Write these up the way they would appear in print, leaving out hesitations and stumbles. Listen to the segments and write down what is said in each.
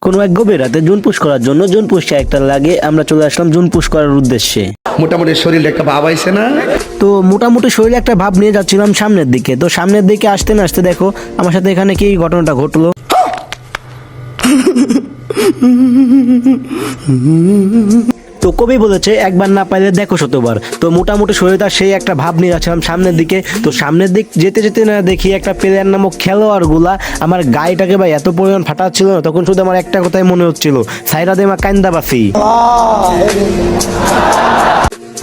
কোনো এক গভীর রাতে জুন পুশ করার জন্য জুন পুশ একটা লাগে আমরা চলে আসলাম জুন পুশ করার উদ্দেশ্যে। মোটামুটি শরীরে একটা ভাব আইছে না? তো মোটামুটি শরীরে একটা ভাব নিয়ে যাচ্ছিলাম সামনের দিকে। তো সামনের দিকে আসতে না আসতে দেখো আমার সাথে এখানে কি ঘটনাটা ঘটলো। তো কবি বলেছে একবার না পাইলে দেখো শতবার। তো মোটামুটি শরীরটা সেই একটা ভাব নিয়ে যাচ্ছিলাম সামনের দিকে। তো সামনের দিক যেতে যেতে না দেখি একটা প্লেয়ার নামক খেলোয়াড় গুলা আমার গাড়িটাকে ভাই এত পরিমাণ ফাটাচ্ছিল না, তখন শুধু আমার একটা কথাই মনে হচ্ছিল, সাইরা দে মা কান্দাবাসি।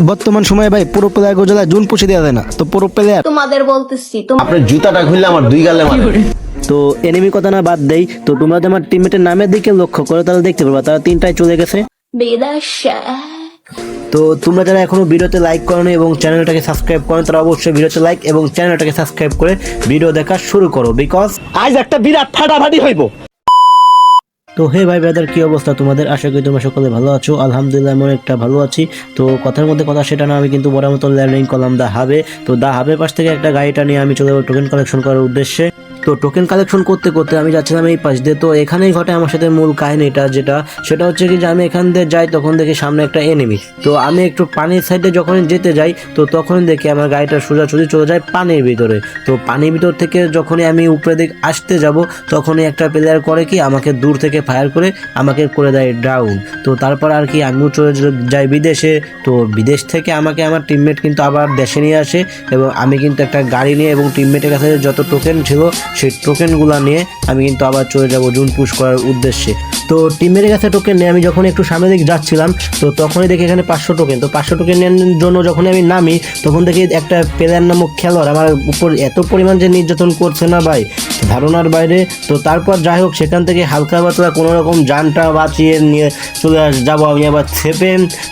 বর্তমান সময়ে ভাই পুরো প্লেয়ার গোজলা জুন পুষে দেওয়া যায় না। তো পুরো প্লেয়ার তোমাদের বলতেছি আপনার জুতাটা খুললে আমার দুই গালে মারে। তো এনিমি কথা না বাদ দেই, তো তোমরা যদি আমার টিমমেটের নামের দিকে লক্ষ্য করো তাহলে দেখতে পারবা তারা তিনটায় চলে গেছে। বিদাশা তো তোমরা যারা এখনো ভিডিওতে লাইক করো এবং চ্যানেলটাকে সাবস্ক্রাইব করো তারা অবশ্যই ভিডিওতে লাইক এবং চ্যানেলটাকে সাবস্ক্রাইব করে ভিডিও দেখা শুরু করো, বিকজ আজ একটা বিরাট ফাটাফাটি হইব। তো হে ভাই ব্রাদার, কি অবস্থা তোমাদের? আশা করি তোমরা সকলে ভালো আছো। আলহামদুলিল্লাহ আমি একটা ভালো আছি। তো কথার মধ্যে কথা সেটা না, আমি কিন্তু বড় মতো ল্যান্ডিং করলাম দা হাবে। তো দা হাবের পাশ থেকে একটা গাড়িটা নিয়ে আমি চলে যাবো টোকেন কালেকশন করার উদ্দেশ্যে। তো টোকেন কালেকশন করতে করতে আমি যাচ্ছিলাম এই পাশ দিয়ে। তো এখানেই ঘটে আমার সাথে মূল কাহিনীটা, সেটা হচ্ছে কি যে আমি এখান দিয়ে যাই তখন দেখি সামনে একটা এনিমি। তো আমি একটু পানির সাইডে যখন যেতে যাই তো তখন দেখি আমার গাড়িটা সোজাসুজি চলে যায় পানির ভিতরে। তো পানির ভিতর থেকে যখনই আমি উপরে দিক আসতে যাব তখনই একটা প্লেয়ার করে কি আমাকে দূর থেকে ফায়ার করে আমাকে করে দেয় ডাউন। তো তারপর আর কি আমিও চলে যাই বিদেশে। তো বিদেশ থেকে আমাকে আমার টিমমেট কিন্তু আবার দেশে নিয়ে আসে এবং আমি কিন্তু একটা গাড়ি নিয়ে এবং টিমমেটের কাছে যত টোকেন ছিল সেই টোকেনগুলো নিয়ে আমি কিন্তু আবার চলে যাব জুন পুশ করার উদ্দেশ্যে। তো টিমের কাছে টোকেন নিয়ে আমি যখন একটু সামনের দিকে যাচ্ছিলাম তো তখনই দেখি এখানে 500 টোকেন। তো 500 টোকেন নেওয়ার জন্য যখন আমি নামি তখন দেখি একটা প্লেয়ার নামক খেলোয়াড় আমার উপর এত পরিমাণ যে নির্যাতন করছে না ভাই, ধারণার বাইরে। তো তারপর যাই হোক সেখান থেকে হালকা পাতলা কোনো রকম যানটা বাঁচিয়ে নিয়ে চলে যাবো আমি আবার ছেপে।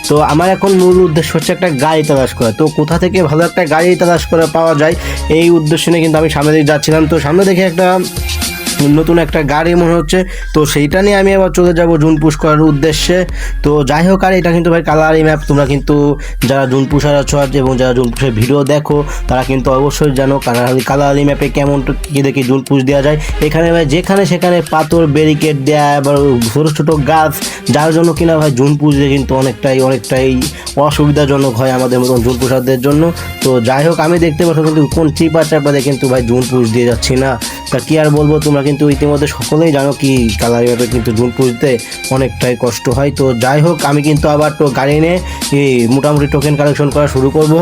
তো আমার এখন মূল উদ্দেশ্য হচ্ছে একটা গাড়ি তালাশ করা। তো কোথা থেকে ভালো একটা গাড়ি তালাশ করে পাওয়া যায় এই উদ্দেশ্য নিয়ে কিন্তু আমি সামনে দিকে যাচ্ছিলাম। তো সামনে দেখে একটা নতুন একটা গাড়ি মনে হচ্ছে, তো সেইটা নিয়ে আমি আবার চলে যাব জুন পুশ করার উদ্দেশ্যে। তো যাই হোক, আর এটা কিন্তু ভাই কালারি ম্যাপ। তোমরা কিন্তু যারা জুন পুষার আছো এবং যারা জুন পুষের ভিডিও দেখো তারা কিন্তু অবশ্যই জানো কালারি ম্যাপে কেমন কী দেখি জুন পুশ দেওয়া যায়। এখানে ভাই যেখানে সেখানে পাথর ব্যারিকেড দেওয়া আবার ছোটো ছোটো গাছ, যার জন্য কিনা ভাই জুন পুষ দিয়ে কিন্তু অনেকটাই অসুবিধাজনক হয় আমাদের মতন জুন পুষারদের জন্য। তো যাই হোক, আমি দেখতে পাচ্ছি কিন্তু কোন চাপাতে কিন্তু ভাই জুন পুশ দিয়ে যাচ্ছি না। তা কি আর বলবো, তোমরা কিন্তু ইতিমধ্যে সকলেই জানো কি কালারি ম্যাপে কিন্তু জুন পুষতে অনেকটাই কষ্ট হয়। তো যাই হোক, আমি কিন্তু আবার গাড়ি নিয়ে মোটামুটি টোকেন কালেকশন করা শুরু করব।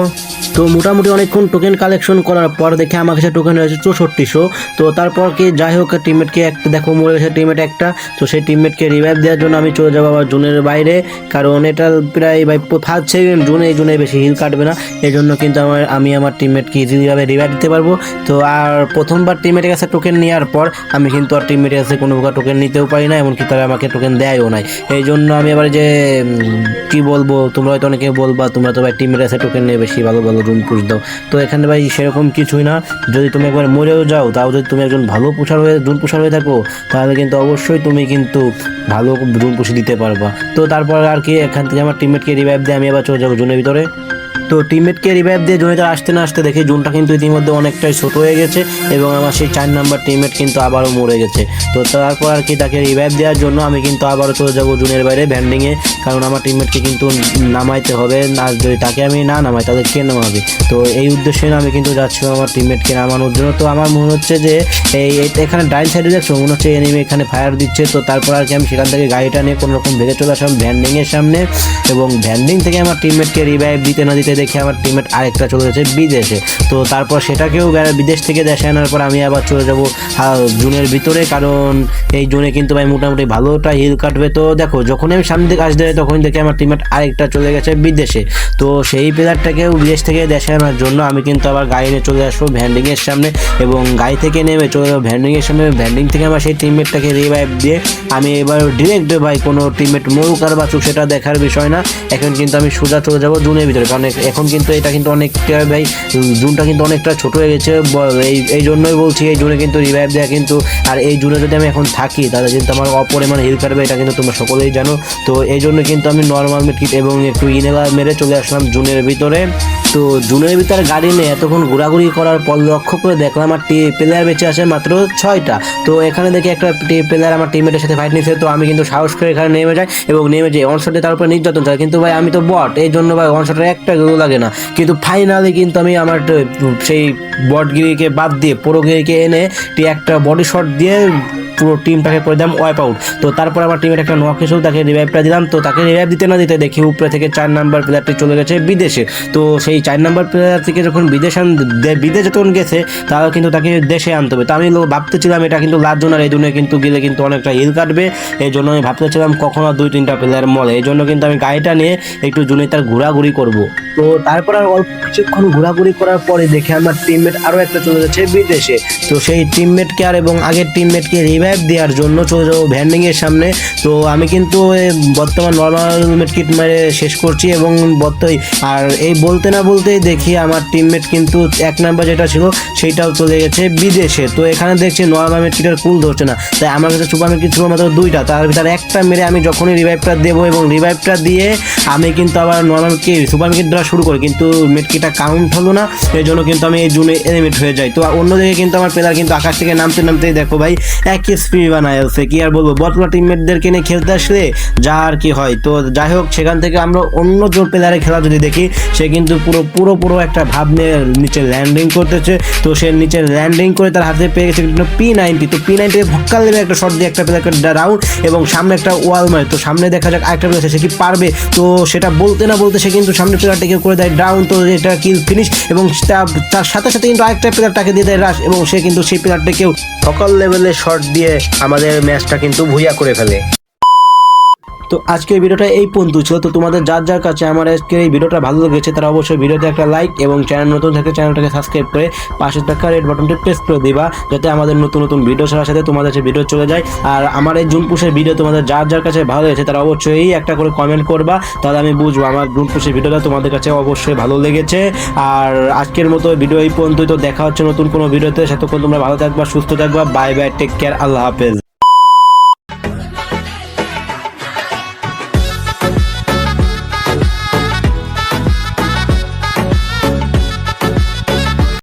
তো মোটামুটি অনেকক্ষণ টোকেন কালেকশন করার পর দেখে আমার কাছে টোকেন হয়েছে 6400। তো তারপর কি যাই হোক, টিমমেটকে একটা দেখো মরে গেছে টিমমেট একটা। তো সেই টিমমেটকে রিভাইভ দেওয়ার জন্য আমি চলে যাবো আবার জুনের বাইরে, কারণ এটা প্রায় ভাই ফার্স্ট সেকেন্ড জুনে বেশি হিল কাটবে না, এই জন্য কিন্তু আমি আমার টিমমেটকে ইজিলিভাবে রিভাইভ দিতে পারবো। তো আর প্রথমবার টিমমেটের কাছে টোকেন নেওয়ার পর আমি কিন্তু আর টিমমেটের কাছে কোনো প্রকার টোকেন নিতেও পারি না, এমনকি তারা আমাকে টোকেন দেয়ও নাই। এই জন্য আমি এবার যে কি বলবো, তোমরা হয়তো অনেকে বলবা তোমরা তো ভাই টিমের কাছে টোকেন নিয়ে বেশি ভালো ভালো জুন পুশ দাও। তো এখানে ভাই সেরকম কিছুই না। যদি তুমি একবার মরেও যাও তাও যদি তুমি একজন ভালো জুন পুষার হয়ে থাকো তাহলে কিন্তু অবশ্যই তুমি কিন্তু ভালো জুন পুষে দিতে পারবা। তো তারপর আর কি এখান থেকে আমার টিমমেটকে রিভাইভ দিয়ে আমি আবার চলে যাবো জুনের ভিতরে। তো টিমমেটকে রিভাইভ দিয়ে জুনিটা আসতে না আসতে দেখি জুনটা কিন্তু ইতিমধ্যে অনেকটাই ছোট হয়ে গেছে এবং আমার সেই 4 নাম্বার টিমমেট কিন্তু আবারও মরে গেছে। তো তারপর আর কি তাকে রিভাইভ দেওয়ার জন্য আমি কিন্তু আবারও চলে যাবো জুনের বাইরে ভ্যান্ডিংয়ে, কারণ আমার টিমমেটকে কিন্তু নামাইতে হবে না। যদি তাকে আমি না নামাই তাহলে কে নামাবে? তো এই উদ্দেশ্যে আমি কিন্তু যাচ্ছিলাম আমার টিমমেটকে নামানোর জন্য। তো আমার মনে হচ্ছে যে এখানে ডাইন সাইডে দেখছো মনে হচ্ছে এনিমি এখানে ফায়ার দিচ্ছে। তো তারপর আর কি আমি সেখান থেকে গাড়িটা নিয়ে কোনো রকম ভেঙে চলে আসলাম ভ্যান্ডিংয়ের সামনে এবং ভ্যান্ডিং থেকে আমার টিমমেটকে রিভাইভ দিতে না দিতে দেখি আমার টিমমেট আরেকটা চলে গেছে বিদেশে। তো তারপর সেটাকেও বিদেশ থেকে দেশে আনার পর আমি আবার চলে যাব জুনের ভিতরে, কারণ এই জুনে কিন্তু ভাই মোটামুটি ভালোটা হিল কাটবে। তো দেখো যখন আমি সামনে দিকে আসতে তখন দেখি আমার টিমমেট আরেকটা চলে গেছে বিদেশে। তো সেই প্লেয়ারটাকেও বিদেশ থেকে দেশে আনার জন্য আমি কিন্তু আবার গাড়ি নিয়ে চলে আসবো ভ্যান্ডিংয়ের সামনে এবং গাড়ি থেকে নেমে চলে যাবো ভ্যান্ডিংয়ের সামনে। ভ্যান্ডিং থেকে আমার সেই টিমমেটটাকে রিভাইভ দিয়ে আমি এবার ডিরেক্ট ভাই কোনো টিমমেট মরুক আর বাঁচুক সেটা দেখার বিষয় না, এখন কিন্তু আমি সোজা চলে যাবো জুনের ভিতরে, কারণ এখন কিন্তু এটা কিন্তু অনেকটা ভাই জুনটা কিন্তু অনেকটা ছোট হয়ে গেছে, এই জন্যই বলছি এই জুনে কিন্তু রিভাইভ দেওয়া কিন্তু, আর এই জুনে যদি আমি এখন থাকি তাহলে কিন্তু আমার অপরিমাণ হিল কাটবে, এটা কিন্তু তোমরা সকলেই জানো। তো এই জন্য কিন্তু আমি নর্মাল মেডকিট এবং একটু ইনহেলার মেরে চলে আসলাম জুনের ভিতরে। তো জুনের ভিতরে গাড়ি নিয়ে এতক্ষণ ঘোরাঘুরি করার পর লক্ষ্য করে দেখলাম আমার প্লেয়ার বেঁচে আছে মাত্র 6টা। তো এখানে দেখি একটা প্লেয়ার আমার টিমমেটের সাথে ফাইট নিচ্ছে, তো আমি কিন্তু সাহস করে এখানে নেমে যাই এবং নেমে যাই অনশটে, তার উপরে নির্যাতন চাই, কিন্তু ভাই আমি তো বট, এই জন্য ভাই অনশটের একটা গোল লাগে না। কিন্তু ফাইনালি কিন্তু আমি আমার সেই বটগিরিকে বাদ দিয়ে পুরোগিরিকে এনে একটা বডি শট দিয়ে পুরো টিমটাকে করে দিলাম ওয়াইপ আউট। তো তারপর আমার টিমের একটা নক এসেও তাকে রিভাইভটা দিলাম। তো তাকে রিভাইভ দিতে না দিতে দেখি উপরে থেকে 4 নাম্বার প্লেয়ারটি চলে গেছে বিদেশে। তো সেই 4 নাম্বার প্লেয়ার থেকে যখন বিদেশে যখন গেছে তাহলে কিন্তু তাকে দেশে আনতে হবে। তো আমি ভাবতেছিলাম এটা কিন্তু লাস্ট জোন, আর এই জন্য কিন্তু গেলে কিন্তু অনেকটা হিল কাটবে, এই জন্য আমি ভাবতেছিলাম কখনো 2-3টা প্লেয়ার মলে, এই জন্য কিন্তু আমি গাড়িটা নিয়ে একটু জুনে তার ঘোরাঘুরি করব। তো তারপর আর অল্প কিছুক্ষণ ঘোরাঘুরি করার পরে দেখে আমার টিমমেট আরও একটা চলে যাচ্ছে বিদেশে। তো সেই টিমমেটকে আর এবং আগের টিমমেটকে রিভাইভ দেওয়ার জন্য চলে যাবো ভ্যান্ডিং এর সামনে। তো আমি কিন্তু বর্তমান নর্মাল মেডকিট মেরে শেষ করছি এবং আর এই বলতে না বলতেই দেখি আমার টিমমেট কিন্তু 1 নাম্বার যেটা ছিল সেইটাও চলে গেছে বিদেশে। তো এখানে দেখছি নর্মাল মেডকিটের কুল ধরছে না, তাই আমার কাছে সুপার মেডকিট ছিল মাত্র 2টা, তার ভিতরে একটা মেরে আমি যখনই রিভাইভটা দেবো এবং রিভাইভটা দিয়ে আমি কিন্তু আবার নর্মাল সুপার মেডকিট দেওয়া শুরু করি, কিন্তু মেডকিটটা কাউন্ট হলো না, এই জন্য কিন্তু আমি এই জুনে এলিমিট হয়ে যাই। তো অন্যদিকে কিন্তু আমার প্লেয়ার কিন্তু আকাশ থেকে নামতেই দেখো ভাই একই স্পিড বানায় আছে, কি আর বলবো, বটলা টিমমেটদেরকে নিয়ে খেলতে আসলে যা আর কি হয়। তো যাই হোক, সেখান থেকে আমরা অন্য জোর প্লেয়ারের খেলা যদি দেখি, সে কিন্তু পুরো একটা ভাব নিয়ে নিচে ল্যান্ডিং করতেছে। তো সে নিচে ল্যান্ডিং করে তার হাতে পেয়ে গেছে কিন্তু P90। তো P90 ভক্কাল দেবে একটা শট দিয়ে একটা প্লেয়ারকে ডাউন এবং সামনে একটা ওয়াল মারে। তো সামনে দেখা যাক আরেকটা প্লেয়ার সে কি পারবে, তো সেটা বলতে না বলতে সে কিন্তু সামনে প্লেয়ারটাকে করে দেয় ডাউন। তো এটা কিল ফিনিশ এবং তার সাথে সাথে কিন্তু আরেকটা প্লেয়ারটাকে দিয়ে দেয় রাশ এবং সে কিন্তু সেই প্লেয়ারটাকেও সকল লেভেলের শট দিয়ে আমাদের ম্যাচটা কিন্তু ভুইয়া করে ফেলে। তো আজকের ভিডিওটা এই পর্যন্ত ছিল। তো তোমাদের যার কাছে আমার আজকের এই ভিডিওটা ভালো লেগেছে তারা অবশ্যই ভিডিওতে একটা লাইক এবং চ্যানেল নতুন থাকলে চ্যানেলটাকে সাবস্ক্রাইব করে পাশে থাকা রেড বাটনটি প্রেস করে দিবা, যাতে আমাদের নতুন ভিডিও ছাড়ার সাথে তোমাদের কাছে ভিডিও চলে যায়। আর আমার এই জুন পুষের ভিডিও তোমাদের যার কাছে ভালো লেগেছে তারা অবশ্যই একটা করে কমেন্ট করবা, তাহলে আমি বুঝবো আমার জুন পুষের ভিডিওটা তোমাদের কাছে অবশ্যই ভালো লেগেছে। আর আজকের মতো ভিডিও এই পর্যন্তই। তো দেখা হচ্ছে নতুন কোনো ভিডিওতে, সেতক্ষণ তোমরা ভালো থাকবা, সুস্থ থাকবা, বাই বাই, টেক কেয়ার, আল্লাহ হাফেজ।